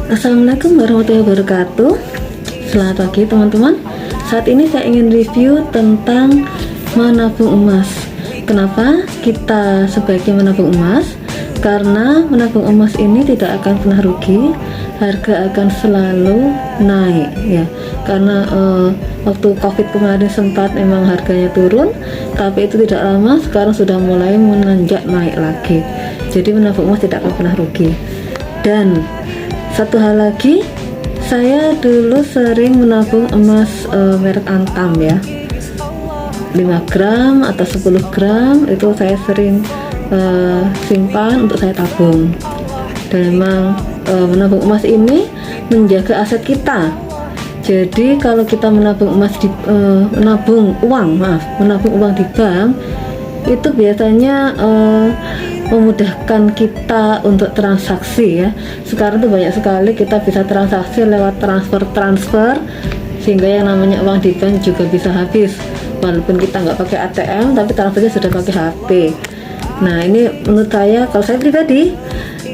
Assalamualaikum warahmatullahi wabarakatuh. Selamat pagi teman-teman. Saat ini saya ingin review tentang menabung emas. Kenapa kita sebaiknya menabung emas? Karena menabung emas ini tidak akan pernah rugi, harga akan selalu naik ya. Karena waktu Covid kemarin sempat memang harganya turun, tapi itu tidak lama sekarang sudah mulai menanjak naik lagi. Jadi menabung emas tidak akan pernah rugi. Dan satu hal lagi, saya dulu sering menabung emas merek Antam ya, 5 gram atau 10 gram itu saya sering simpan untuk saya tabung. Dan memang menabung emas ini menjaga aset kita. Jadi kalau kita menabung emas di menabung uang di bank, itu biasanya memudahkan kita untuk transaksi ya. Sekarang tuh banyak sekali kita bisa transaksi lewat transfer, sehingga yang namanya uang di bank juga bisa habis walaupun kita nggak pakai ATM, tapi transfernya sudah pakai HP. Nah ini menurut saya, kalau saya pribadi,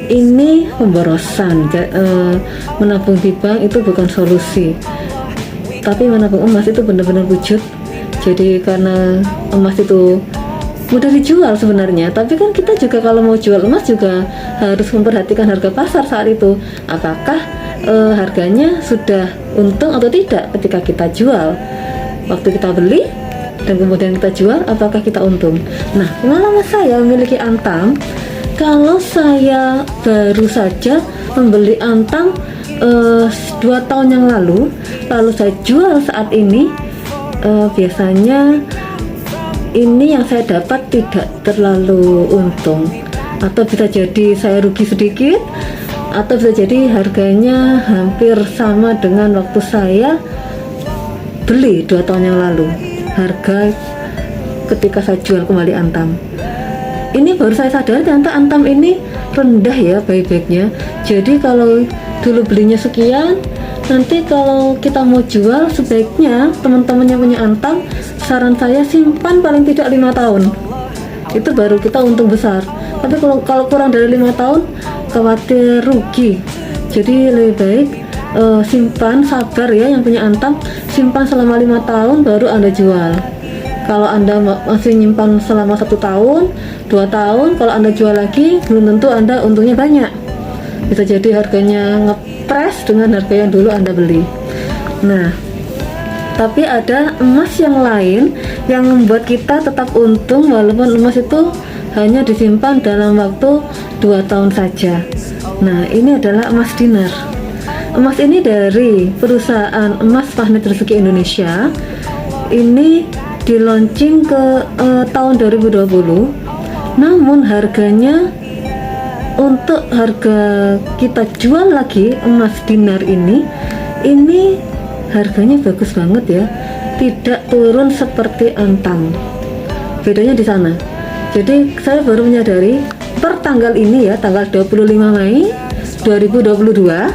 ini pemborosan. Menabung di bank itu bukan solusi, tapi menabung emas itu benar-benar wujud. Jadi karena emas itu mudah dijual sebenarnya, tapi kan kita juga kalau mau jual emas juga harus memperhatikan harga pasar saat itu. Apakah harganya sudah untung atau tidak ketika kita jual? Waktu kita beli dan kemudian kita jual, apakah kita untung? Nah, pengalaman saya memiliki Antam, kalau saya baru saja membeli Antam 2 tahun yang lalu saya jual saat ini, biasanya ini yang saya dapat tidak terlalu untung, atau bisa jadi saya rugi sedikit, atau bisa jadi harganya hampir sama dengan waktu saya beli 2 tahun yang lalu, harga ketika saya jual kembali Antam. Ini baru saya sadar ternyata Antam ini rendah ya buybacknya. Jadi kalau dulu belinya sekian, nanti kalau kita mau jual, sebaiknya teman-teman yang punya Antam, saran saya simpan paling tidak 5 tahun. Itu baru kita untung besar. Tapi kalau kurang dari 5 tahun, khawatir rugi. Jadi lebih baik simpan, sabar ya yang punya Antam, simpan selama 5 tahun baru Anda jual. Kalau Anda masih nyimpan selama 1 tahun, 2 tahun, kalau Anda jual lagi, belum tentu Anda untungnya banyak. Bisa jadi harganya ngepres dengan harga yang dulu Anda beli. Nah, tapi ada emas yang lain yang membuat kita tetap untung walaupun emas itu hanya disimpan dalam waktu 2 tahun saja. Nah, ini adalah emas dinar. Emas ini dari perusahaan Emas Magnet Rezeki Indonesia. Ini di launching ke tahun 2020. Namun harganya, untuk harga kita jual lagi emas dinar ini harganya bagus banget ya, tidak turun seperti Antam. Bedanya di sana. Jadi saya baru menyadari per tanggal ini ya, tanggal 25 Mei 2022.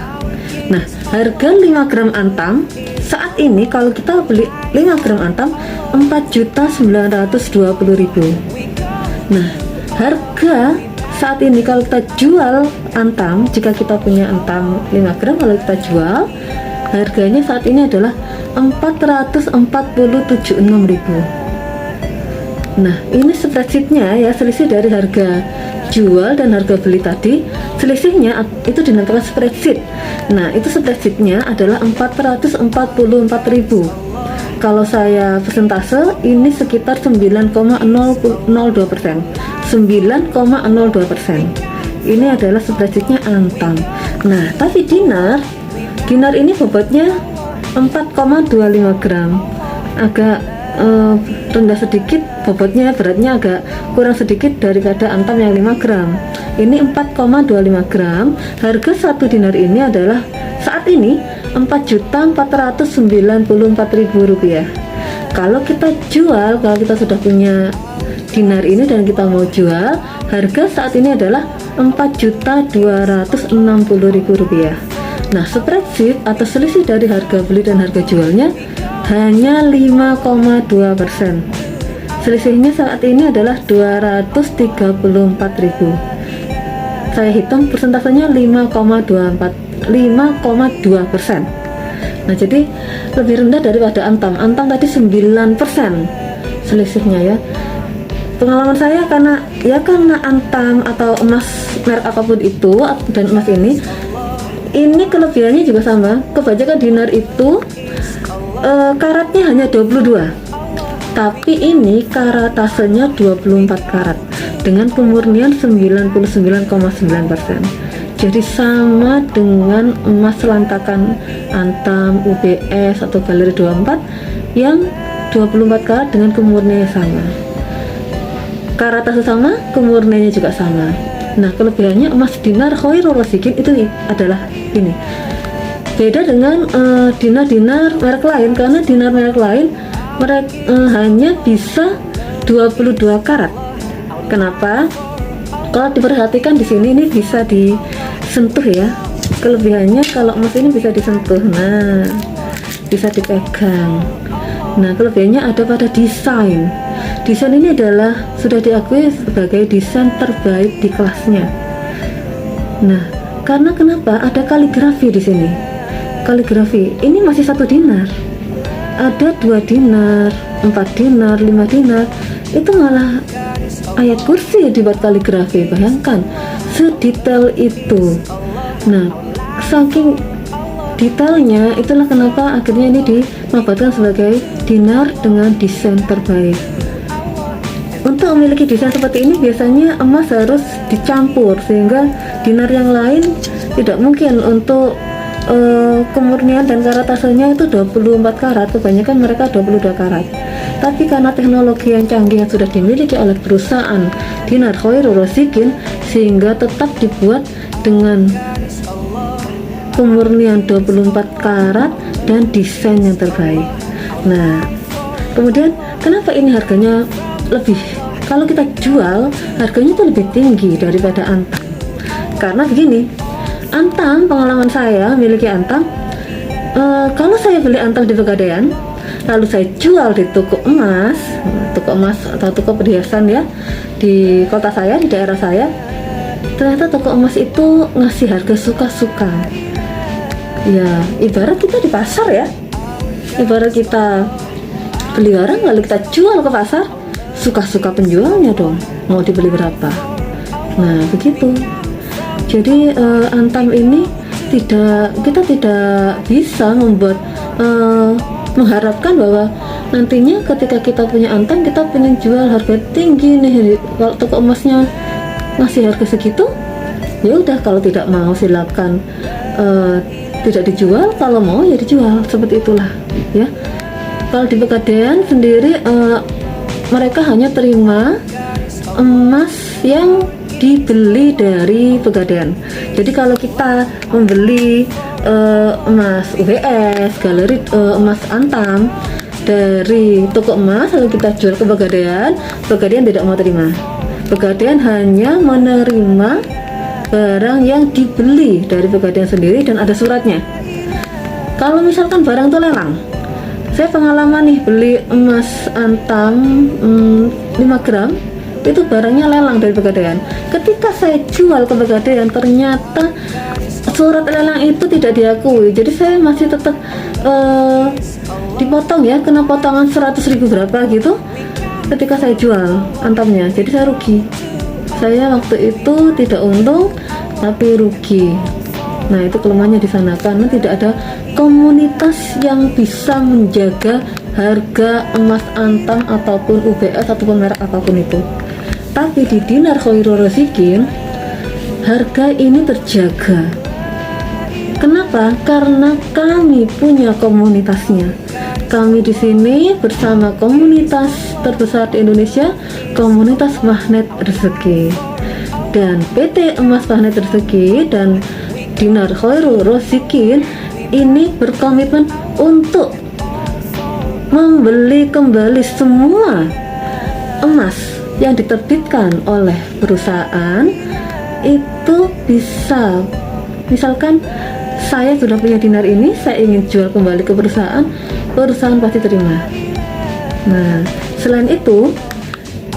Nah, harga 5 gram Antam saat ini kalau kita beli 5 gram Antam 4.920.000. Nah, harga saat ini kalau kita jual Antam, jika kita punya Antam 5 gram, kalau kita jual, harganya saat ini adalah 447.600.000. Nah, ini spreadsheetnya ya, selisih dari harga jual dan harga beli tadi, selisihnya itu dinamakan spreadsheet. Nah, itu spreadsheetnya adalah 444.000. Kalau saya persentase, ini sekitar 9,002%. 9,02%. Ini adalah spreadsheetnya Antam. Nah, tapi dinar ini bobotnya 4,25 gram. Agak rendah sedikit bobotnya, beratnya agak kurang sedikit daripada Antam yang 5 gram. Ini 4,25 gram. Harga 1 dinar ini adalah saat ini Rp4.494.000. Kalau kita jual, kalau kita sudah punya dinar ini dan kita mau jual, harga saat ini adalah Rp4.260.000. Nah, spreadsheet atau selisih dari harga beli dan harga jualnya hanya 5,2%. Selisihnya saat ini adalah 234.000. saya hitung persentasenya 5,2%. Nah, jadi lebih rendah daripada Antam. Antam tadi 9% selisihnya ya. Pengalaman saya karena Antam atau emas merek apapun itu dan emas ini kelebihannya juga sama. Kebanyakan dinar itu karatnya hanya 22, tapi ini karatasenya 24 karat dengan pemurnian 99,9%. Jadi sama dengan emas selantakan Antam, UBS atau Galeri 24 yang 24 karat dengan kemurniannya sama. Karatasnya sama, kemurniannya juga sama. Nah, kelebihannya emas dinar Khairul Razikin itu adalah ini. Beda dengan dinar-dinar merek lain, karena dinar merek lain hanya bisa 22 karat. Kenapa? Kalau diperhatikan di sini ini bisa disentuh ya. Kelebihannya kalau emas ini bisa disentuh. Nah, bisa dipegang. Nah, kelebihannya ada pada desain. Desain ini adalah sudah diakui sebagai desain terbaik di kelasnya. Nah, karena kenapa? Ada kaligrafi di sini. Kaligrafi ini masih 1 dinar. Ada 2 dinar, 4 dinar, 5 dinar. Itu malah ayat kursi dibuat kaligrafi. Bayangkan sedetail itu. Nah, saking detailnya itulah kenapa akhirnya ini dinobatkan sebagai dinar dengan desain terbaik. Untuk memiliki desain seperti ini biasanya emas harus dicampur sehingga dinar yang lain tidak mungkin untuk kemurnian dan karatasenya itu 24 karat. Kebanyakan mereka 22 karat. Tapi karena teknologi yang canggih yang sudah dimiliki oleh perusahaan dinar Khairul Razikin sehingga tetap dibuat dengan kemurnian 24 karat dan desain yang terbaik. Nah, kemudian kenapa ini harganya lebih, kalau kita jual harganya itu lebih tinggi daripada Antam? Karena begini, Antam, pengalaman saya miliki Antam, kalau saya beli Antam di Pegadaian lalu saya jual di toko emas atau toko perhiasan ya di kota saya, di daerah saya, ternyata toko emas itu ngasih harga suka-suka. Ya, ibarat kita di pasar ya, ibarat kita beli barang lalu kita jual ke pasar, suka-suka penjualnya dong, mau dibeli berapa. Nah, begitu. Jadi Antam ini kita tidak bisa mengharapkan bahwa nantinya ketika kita punya Antam kita pengen jual harga tinggi nih, kalau toko emasnya ngasih harga segitu, ya udah, kalau tidak mau silakan tidak dijual, kalau mau ya dijual, seperti itulah ya. Kalau di Pegadaian sendiri mereka hanya terima emas yang dibeli dari Pegadaian. Jadi kalau kita membeli emas UBS, galeri emas Antam dari toko emas lalu kita jual ke Pegadaian, Pegadaian tidak mau terima. Pegadaian hanya menerima barang yang dibeli dari Pegadaian sendiri dan ada suratnya. Kalau misalkan barang itu lelang, saya pengalaman nih beli emas Antam 5 gram, itu barangnya lelang dari Pegadaian. Ketika saya jual ke Pegadaian ternyata surat lelang itu tidak diakui, jadi saya masih tetap dipotong ya, kena potongan 100.000 berapa gitu ketika saya jual Antamnya. Jadi saya rugi, saya waktu itu tidak untung tapi rugi. Nah, itu kelemahannya di sana, karena tidak ada komunitas yang bisa menjaga harga emas Antam ataupun UBS ataupun merek apapun itu. Tapi di dinar Khairul Razikin harga ini terjaga. Kenapa? Karena kami punya komunitasnya. Kami di sini bersama komunitas terbesar di Indonesia, komunitas Magnet Rezeki. Dan PT Emas Magnet Rezeki dan dinar Khairul Razikin ini berkomitmen untuk membeli kembali semua emas yang diterbitkan oleh perusahaan. Itu bisa, misalkan saya sudah punya dinar ini, saya ingin jual kembali ke perusahaan, perusahaan pasti terima. Nah, selain itu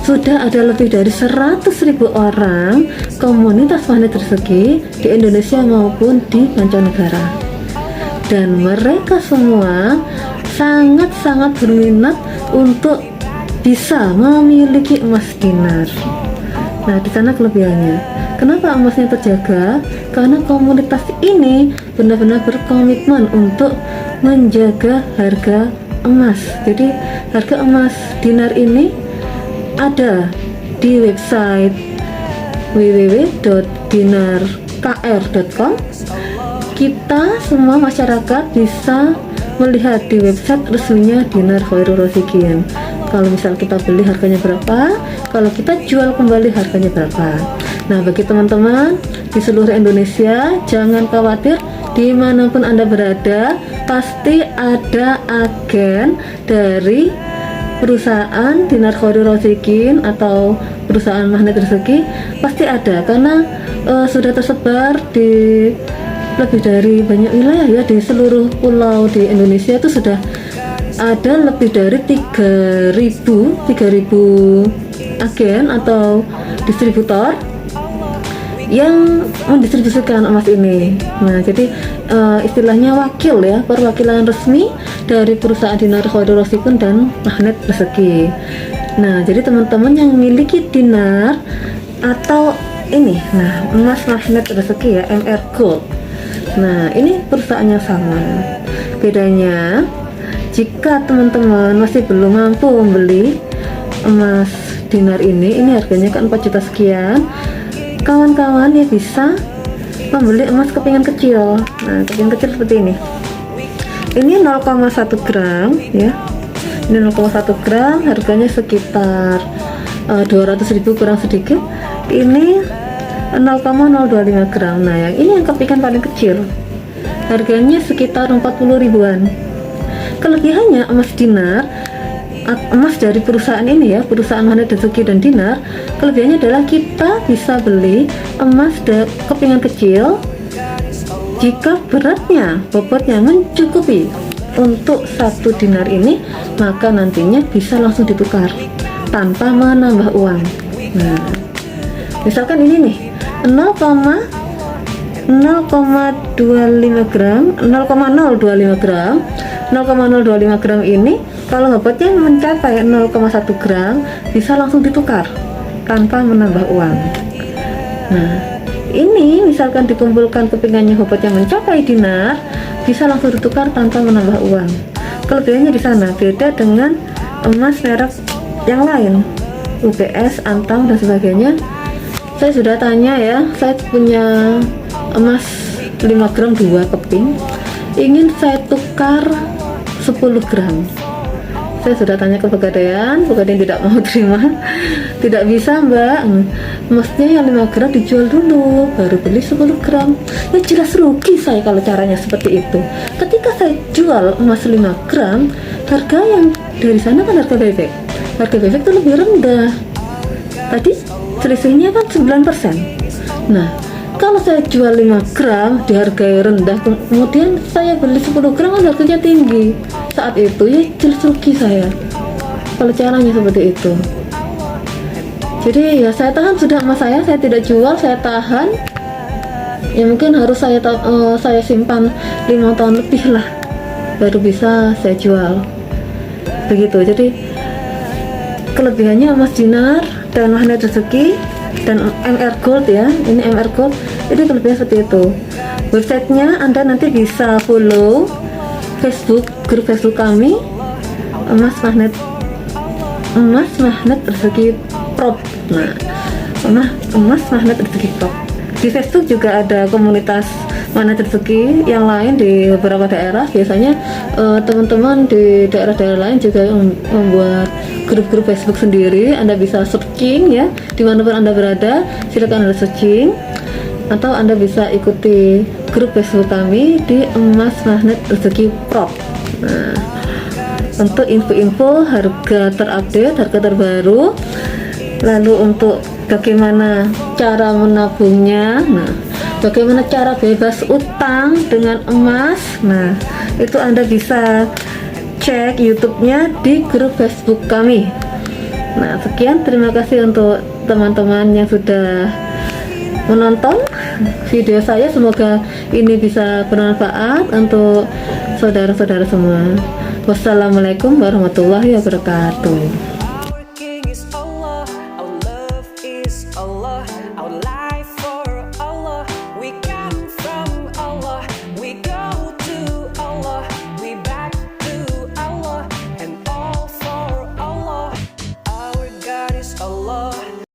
sudah ada lebih dari 100.000 orang komunitas magnet rezeki di Indonesia maupun di mancanegara, dan mereka semua sangat-sangat berminat untuk bisa memiliki emas dinar. Nah, di sana kelebihannya. Kenapa emasnya terjaga? Karena komunitas ini benar-benar berkomitmen untuk menjaga harga emas. Jadi harga emas dinar ini ada di website www.dinarkr.com. Kita semua masyarakat bisa melihat di website resminya Dinar Khairul Razikin. Kalau misal kita beli harganya berapa, kalau kita jual kembali harganya berapa. Nah, bagi teman-teman di seluruh Indonesia, jangan khawatir, dimanapun Anda berada, pasti ada agen dari perusahaan Dinar Khairul Razikin atau perusahaan magnet rezeki, pasti ada, karena sudah tersebar di lebih dari banyak wilayah ya, di seluruh pulau di Indonesia itu sudah ada lebih dari 3.000 agen atau distributor yang mendistribusikan emas ini. Nah, jadi istilahnya wakil ya, perwakilan resmi dari perusahaan Dinar Khairul Razikin dan magnet rezeki. Nah, jadi teman-teman yang memiliki dinar atau ini, nah, emas magnet rezeki ya, MR Gold. Nah, ini perusahaannya sama. Bedanya, jika teman-teman masih belum mampu membeli emas dinar ini harganya kan 4 juta sekian, kawan-kawan ya bisa membeli emas kepingan kecil. Nah, kepingan kecil seperti ini. Ini 0,1 gram ya. Ini 0,1 gram, harganya sekitar 200.000 kurang sedikit. Ini 0,025 gram. Nah, yang ini yang kepingan paling kecil, harganya sekitar 40 ribuan. Kelebihannya emas dinar, emas dari perusahaan ini ya, perusahaan magnet rezeki dan dinar, kelebihannya adalah kita bisa beli emas kepingan kecil jika beratnya, bobotnya mencukupi untuk 1 dinar ini, maka nantinya bisa langsung ditukar tanpa menambah uang. Nah, misalkan ini nih 0,025 gram, 0,025 gram ini kalau bobotnya mencapai 0,1 gram bisa langsung ditukar tanpa menambah uang. Nah, ini misalkan dikumpulkan kepingannya bobotnya mencapai dinar, bisa langsung ditukar tanpa menambah uang. Kelebihannya di sana, beda dengan emas merek yang lain, UBS, Antam dan sebagainya. Saya sudah tanya ya, saya punya emas 5 gram 2 keping, ingin saya tukar 10 gram. Saya sudah tanya ke Pegadaian tidak mau terima, tidak bisa mbak, emasnya yang 5 gram dijual dulu, baru beli 10 gram. Ya jelas rugi saya kalau caranya seperti itu. Ketika saya jual emas 5 gram, harga yang dari sana kan harga bebek itu lebih rendah. Tadi selisihnya kan 9%. Nah, kalau saya jual 5 gram dihargai rendah, kemudian saya beli 10 gram kan harganya tinggi, saat itu ya jelas rugi saya kalau caranya seperti itu. Jadi ya saya tahan sudah emas saya tidak jual, saya tahan ya, mungkin harus saya simpan 5 tahun lebih lah baru bisa saya jual begitu. Jadi kelebihannya emas dinar dan magnet rezeki dan MR Gold ya, ini MR Gold, ini kelebihan seperti itu. Websitenya Anda nanti bisa follow grup Facebook kami, emas magnet rezeki Prop. Nah, emas magnet rezeki Prop. Di Facebook juga ada komunitas magnet rezeki yang lain di beberapa daerah. Biasanya teman-teman di daerah-daerah lain juga membuat grup-grup Facebook sendiri. Anda bisa searching ya, dimanapun Anda berada, silakan Anda searching, atau Anda bisa ikuti grup Facebook kami di emas magnet rezeki Prop. Nah, untuk info-info harga terupdate, harga terbaru, lalu untuk bagaimana cara menabungnya, nah, bagaimana cara bebas utang dengan emas, nah itu Anda bisa cek YouTube-nya di grup Facebook kami. Nah, sekian, terima kasih untuk teman-teman yang sudah menonton video saya. Semoga ini bisa bermanfaat untuk saudara-saudara semua. Wassalamualaikum warahmatullahi wabarakatuh. Our King is Allah, our love is Allah, our life